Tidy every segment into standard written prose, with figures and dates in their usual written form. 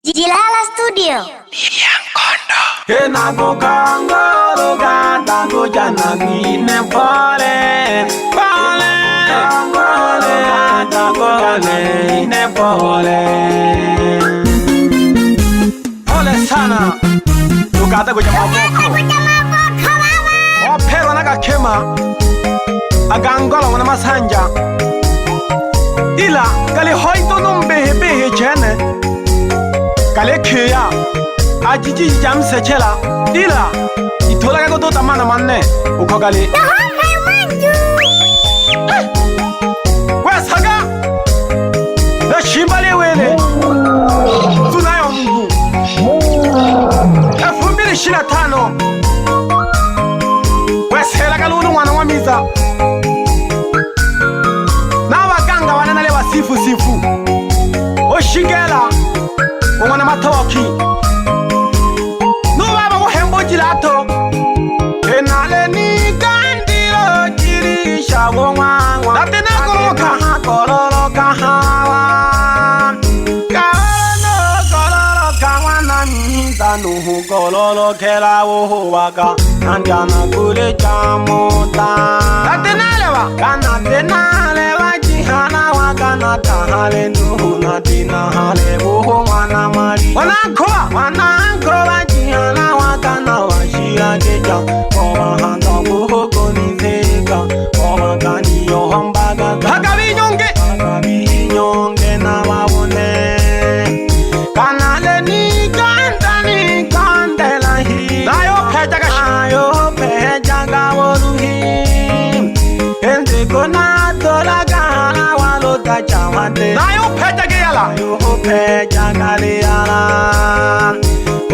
Jilala Studio. Yang kondo. Kena go kango gata go jana gine pole pole pole gata go gine pole pole sana gata go jama boko o pero naga kema agangola wana masanja ila kali hoito numbe behe chene kale kya ajiji jam sechela ila itola ko to tamana manne ukhogali wesaga na shimbale wele tunayo mungu afumbili 25 wesela kalulu mwana wa miza na waganga wananale wasifu sifu oshigela mwana matoki jilato enale ni gandiro jiri shawongwa latena kololoka hawa kololoka wana mizanu kololokela wowaga anjana kule chamota latenalewa kanatenalewa jihana wakana tahale nuhuna tinahale woho wana mari wanankowa jihana wakana washia geja owa handa woho nizeka owa gani yohambaga hagabinyonge na wawone kanale ni kandela hi nayo pejaga woruhi ende kona tola gana walota chamate nayo pejaga yala yo pejaga le yala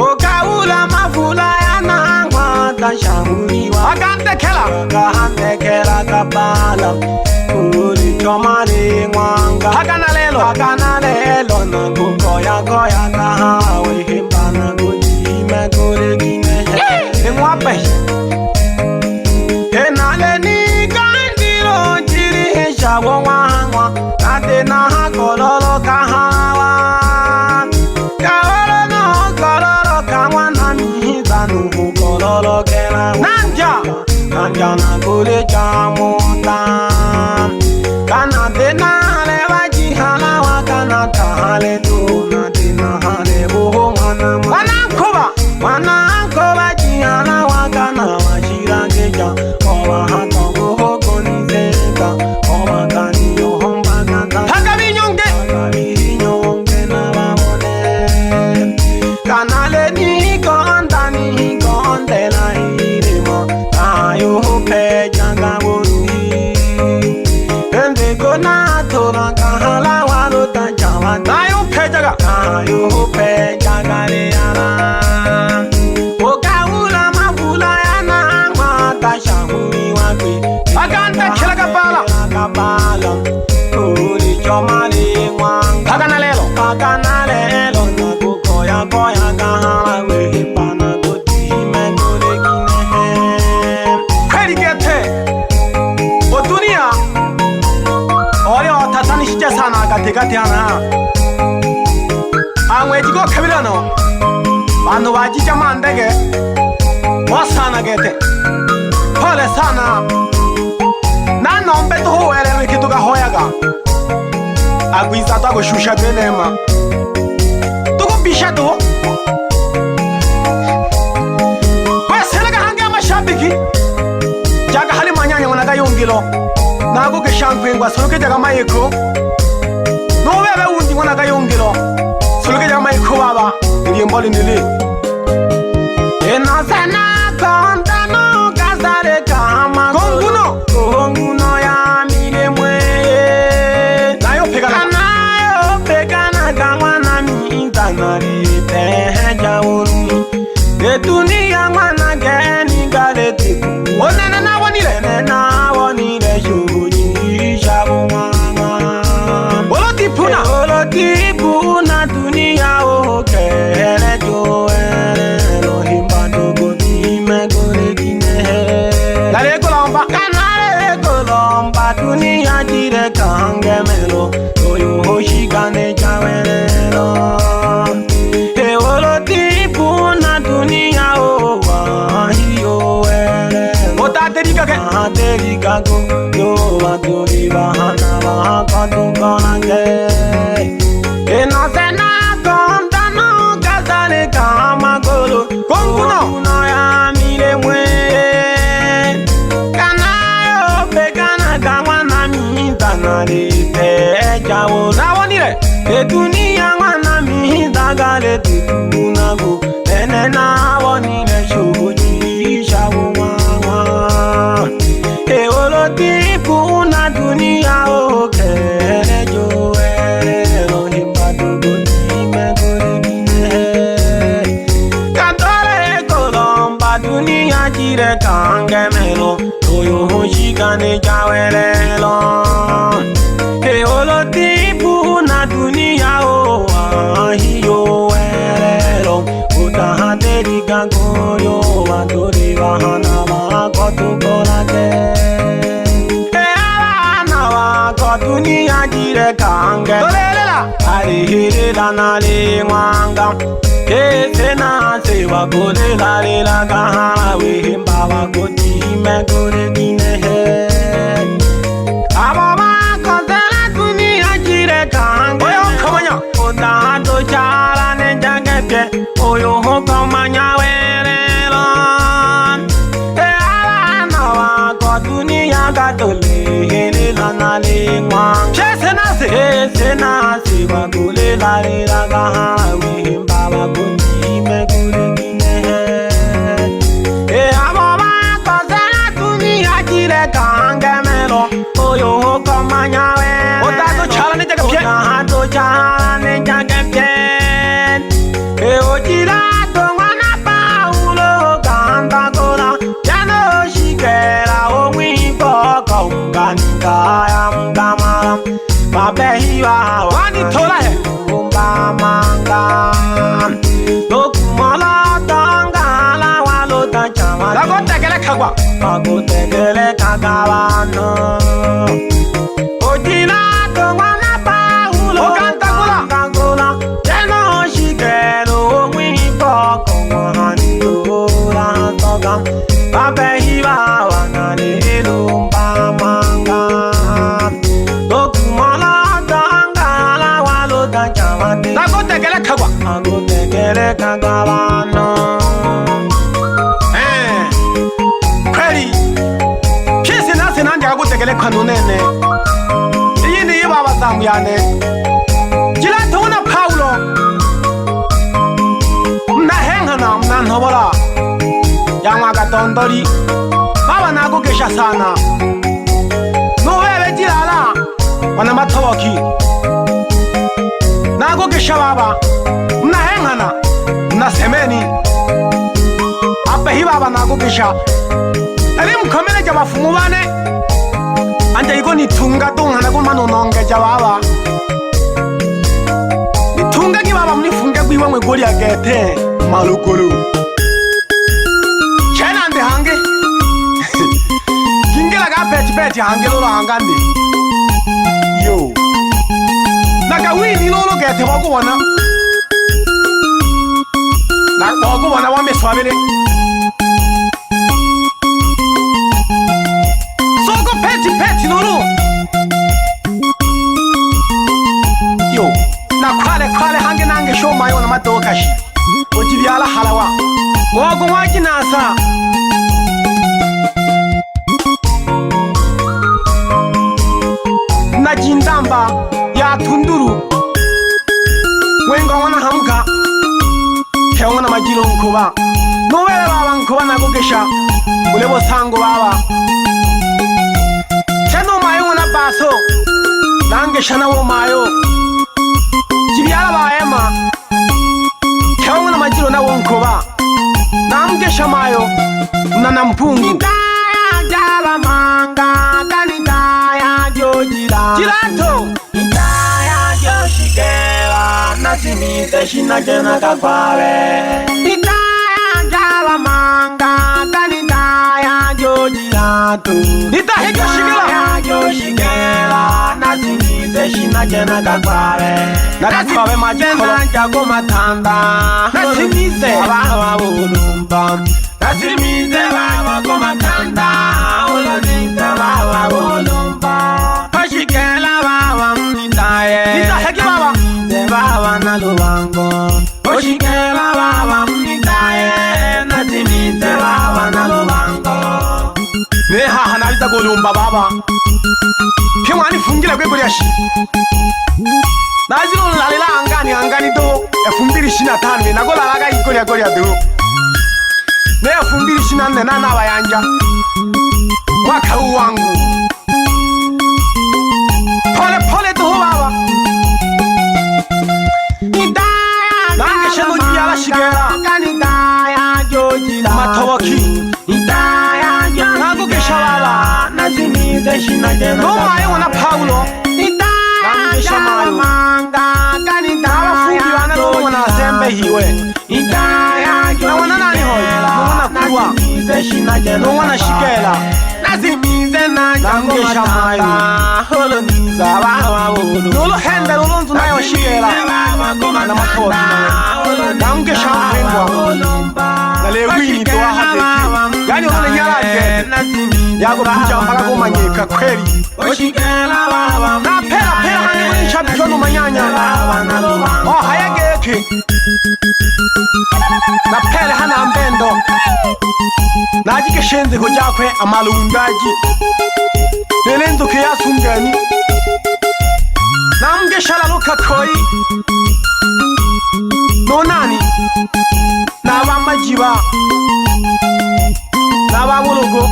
okaula mafula yana ngwata shamuriwa agante kela kapala uli chomale ngwanga hagana lelo na kukoya kahawe himbana kujime kule gine ngwape enale ni gandiro jiri hesha wangwa atena kololo kahawa kololo kawana mihizanu kololo kela nanja na kule chamuta kana tenale wajihala wakana tahale tuna tinahale boho wanankoba jihala wakana washira geja owa hata boho konizeka owa kani yohombagata hagabinyonge na wamone kanale ni kondela hirimo ayo pejaga boruhi ende kona tola kahala walota jawa ayo pejaga le yana okaula mafula yana mata shahuri wakwe aganta kila kapala uri chomale mwanga agana lelo na kukoya kahala wehipana kutime kule ginehe kweli gete o dunia oleo tatanishije sana katikati hana angwejigo kabilano banu wajija mandege wasana gete pole sana na nombe to huwele wikituga hoyaga agwiza tago shusha dwenema tuko bisha tu weselaga hange amashabiki jaga hali manyanya wanaga yungilo nago geshankwe suluke jaga mayiko nobebe wundi wanaga yungilo suluke jaga mayiko baba ilimboli nili enasana kondano kasare kama konguno ya milemwe nayo pekana kamwana mintanari peja uru dunia mwana geni galetiku onene na wonile shuji shabu mama olotipuna dunia okele joele lohimba dogo dime gore ginehe kanale golomba dunia jire kangemelo oyo hoshigane jawelelo gago yo baturi bahana bahakatu kanange ena sena kontano kasare kamagolo konguno ya mire mwe kanayo pekana kamana mintanare pe jawo nawonire dunia wana mihindagale tunago enena wonire shuji shawwa eolotipu na dunia okere joero himbadugo nimegorigine kantore kolomba dunia jire kangemelo toyo hoshigane jawelelo eolotipu na dunia hiyo werelo utahaderi gangoyo waduri wahana wakotukolake eana wakotunia jire kange tolelela arihirila nalingwanga esena sewa kolela lela kahara wehimba wakotime koreginehe ababa kotela dunia jire kange oyo kamanya odato chala ne jagepye oyo hokamanya werelo ala wa dunia gatole helela nalingwa chesena se wakolela lela kahara wehimba wakotime koregine ababa kotela dunia jire kange melo oyo hokamanya werelo odato chala ne jagepye ojira tongwana paulo kanda kola jano shikera owimbo kaunganika yamgamara mabehiwa wani tola he umbamanga dokumala tangala walota chama lagotegele kagwa magotegele kagabano ojira tongwana paulo kanda kola jano shikera owimbo kaunganika mabehiwa wanalelo mbamanga dokumala tangala walota chama lagotegele kagwa magotegele kagabano kweli kisi nasi nandi agotegele kanunene iyi ni baba zamu yane jila tona paulo mnahengana mnanhobola yangwa katondori baba nago kesha sana nowele jilala wana matoboki nago kesha baba mnahengana mnasemeni apehi baba nago kesha ali mkomele jabafumu bane anje iko nitunga tongana kumanonongeja baba nitunga ki baba mnifunge kwiwa mwegoli agete malukulu chena ndi hange kingela ga peti hange lolo hangande yo naga wini lolo gete wakubona na wakubona wameswabele soko peti lolo yo na kwale hange nange show mayo na matokashi ojibyala halawa wago wakinasa na jindamba ya tunduru wenga wana hamka kewana majiro nkuba nowele baba nkuba nagogesha ulebo sango baba chano mayo na baso nange shana wo mayo jibyala baema kewana majiro na wonkuba nange shamayo nana mpungu jala manga kanitaya jojira jilato itaya joshikela nasimite shinakena kakwawe itaya jala manga kanitaya jojirato itaya joshikela nasimite shinakena kakwawe nakakwawe majena jago matanda nasimite abawa bulumba nasimize baba komatanda olonita baba bolumba oshikela baba mnitaye nitaheki baba ze baba na lubango oshikela baba mnitaye natimize baba na lubango nehaha nabiza golumba baba pimwani fungile kwegolyashi nazilolalela angani do 2025 nagolalaga igolya do ne 2024 nanabayanja mwaka huu wangu pole pole do baba nange sheno jiyala shigera kanidaya jojila matoboki idaya nago gesha baba nazimize shinajena no maye wana Paulo idaya manga kanidaya abafundi bana no wana sembe hiwe idaya na wana nani hoyi no wana kuwa nazimize shinajena no wana shigela nazimize na Nange shamayi. holo niza baba bolo nolo hende nolo nzu nayo shigela na matoboki nawe nange shampengwa na lewini ndo wahazeki yani uno nyarage yago kuja mpaka kumanyika kweli na pera hani mwenye chabicho numanyanya hayageke na pele hana mbendo najike shenze kujakwe amalungaji nelenduke yasungani namge shalaluka koi nonani nabamajiba nabamulugo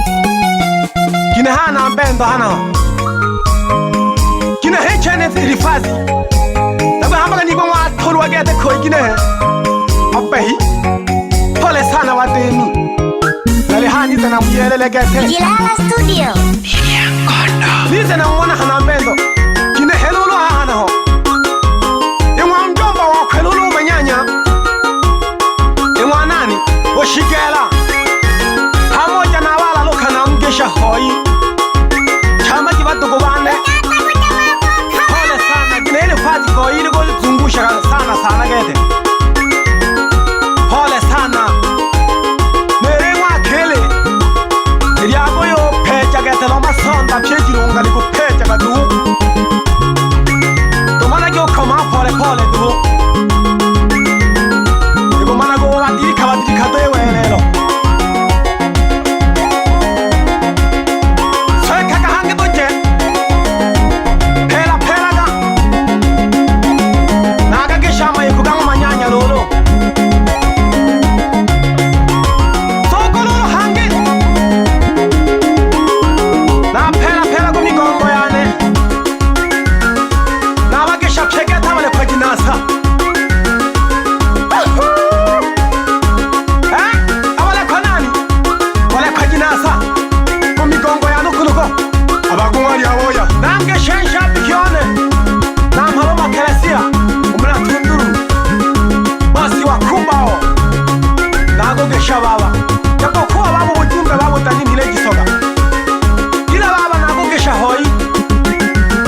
kine hana mbendo hana kine hechene ilifazi nabe hambaga nigo mwatolu wagete koi kine abehi pole sana wadeni nale hani zana muyelele gete Jilala Studio. nize na mwana hana mbendo kine helulu hana ho imwa mjomba wa kwelulu manyanya imwa nani washigela pamoja na wala luka na mgesha hoi chama kibadugo bane pole sana kine ile fazi koi ile goli zungusha sana gete pole sana meremwa kele iliago yo pecha gete lo masonda pjejirunga liko pecha gadu tomana gyo kama pole du liko mana go badirika do ewelelo soeka kahange doje pela ga naga geshama yikugango manyanya lolo baba japokuwa babo ujumbe babo tanimile gisoga ila baba nagogesha hoi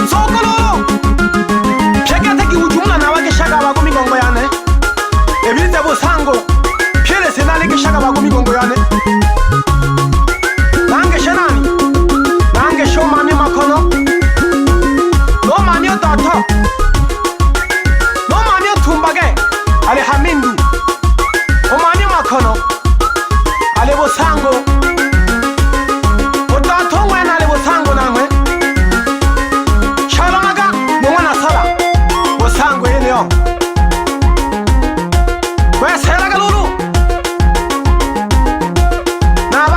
sokololo chekete ki ujumla na wageshaga bago migongo yane ebize busango pele senale geshaga bago migongo yane nange shenani nange shomani makono no mani otato no mani otumbage ale hamindu omani makono alebo sango otato ngwana alebo sango namwe shalamaga mwana sala bo sango yeneo kwesela galulu na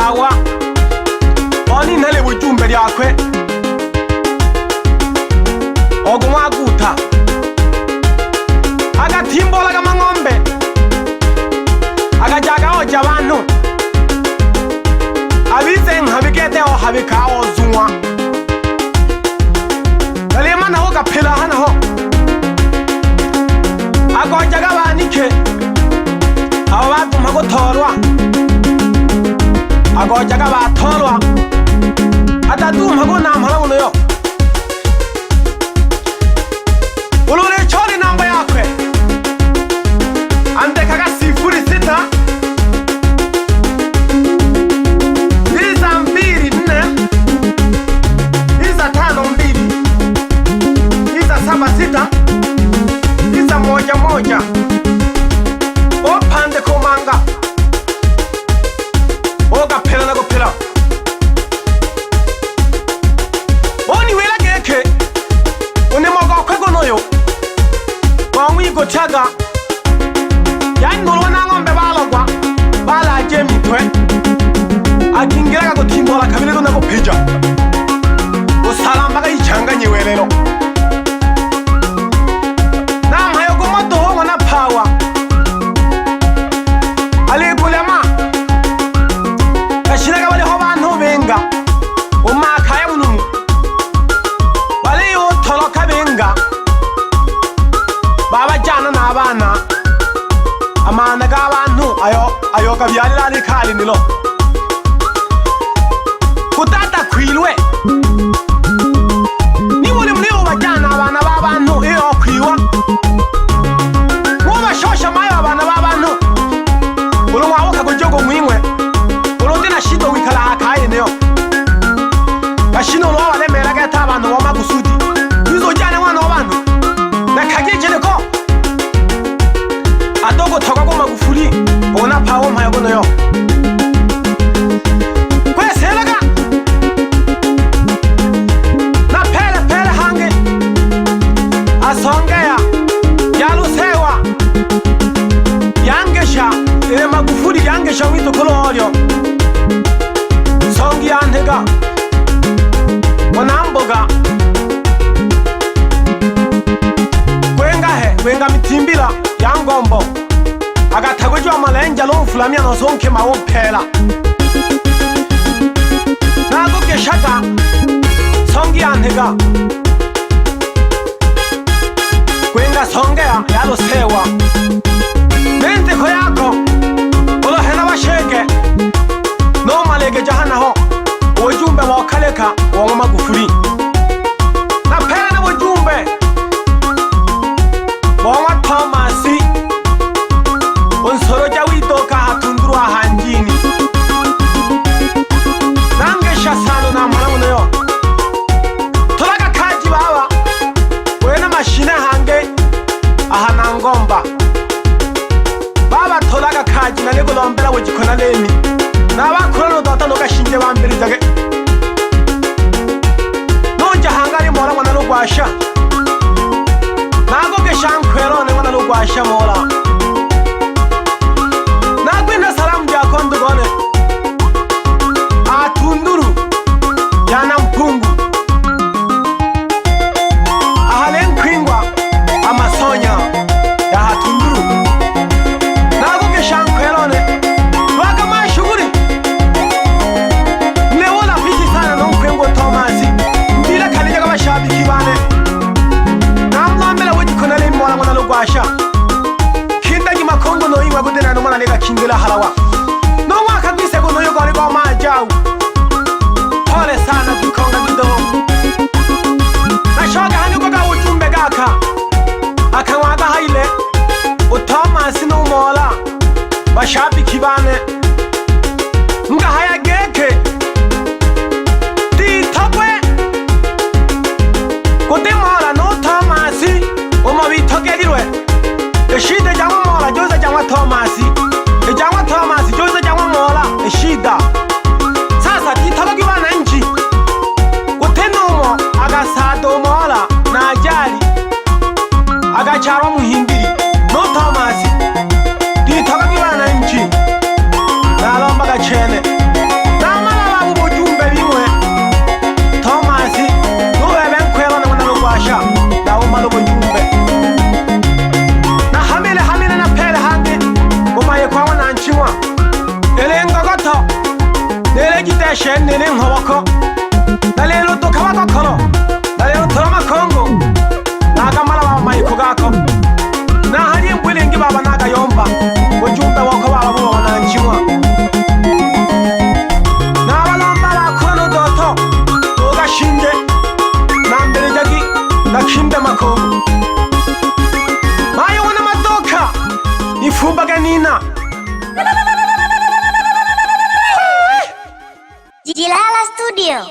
pawa oni ntele bujumbe lyakwe ogumwaguta agatimbolaga mang'ombe agajaga oja abantu abize nkabigedeho habikaho zunwa galema naho gapela hanaho agojaga banike abo baduma gutorwa agojaga batorwa ataduma go nampala buno yo ulure chori namba yakwe andekaga 06 iza 24 iza 52 iza 76 iza 11 opande komanga ogapela na gopela oni wela geke unemoga okwegonoyo wamwigo chaga yanolo na ng'ombe balogwa balaje mitwe akingiraga gutimbola kabiri na gopija usalambaga yichanganye welelo namayo gomodoho na power alegulema kashiraga baliho bantu benga umakaya mununu baliyo toloka benga babajana n'abana amana g'abantu ayo kabyalira ari kali nilo kutata kwilwe niwole muri bajana abana b'abantu iyo kwiwa mubashosha mayo abana b'abantu ulo wawoka kujogo mwimwe ulo ndina shido wikala akaye neyo bashino lo balemera gata abantu bo magusudi bizojana mwana w'abantu nakagejele ko adogo toka ko magufuli ona pawo mpayo bono yo kweselaga na pele hange asongea yalusewa yangesha ile magufuli yangesha wito kololyo songi yantega onamboga kwenga mitimbila yangombo agatagojwa malenja lo fulamia no sonke mawompela nago keshaga songi yantega kwenga songea yalo sewa mente ko yako olo hena bashege no malege jahana ho wojumbe wakaleka wa magufuli na pele na wojumbe wa Tomasi unsoroja witoka hatunduru ahanjini nangesha sano na mwana yo tolaga kaji baba wena mashine hange ahana ngomba baba tolaga kaji na lego lombera wejikona lemi na bakurano data no gashinje bambirizaga noja hangari mora mwana rugwasha nago geshankwero ne mwana rugwasha mora nagwina salamu ya kondo gone atunduru yana mpungu ahalen kwingwa amasonya ya hatunduru nago geshankwero ne waga mashuguri lewola fiji sana no kwengo Tomasi ndira kalija kama shabiki bane namwambela wejikona le mwana mwana rugwasha kindangi makongo no iwa gudena no mwana lega kingila halawa no mwaka gwise go no yogo ali go majau pole sana kikonga gido na shoga hanyu go ga ujumbe gaka akanwaga haile Tomasi no mola bashabiki bane nga haya geke titokwe kudemola no Tomasi umabitogelirwe eshide jamwa mola joza jamwa Tomasi ejamwa Tomasi shene n'inkoboko na lero tukaba gakoro na lero turama kongo nagamara bamayiko gako na hari mbwirengi baba nagayomba ngo jumbe wako barabona njiwa nabalambara kuno doto tugashinge na mbere jagi nakimbe makongo mayo wana madoka ifumbaga nina Jilala Studio.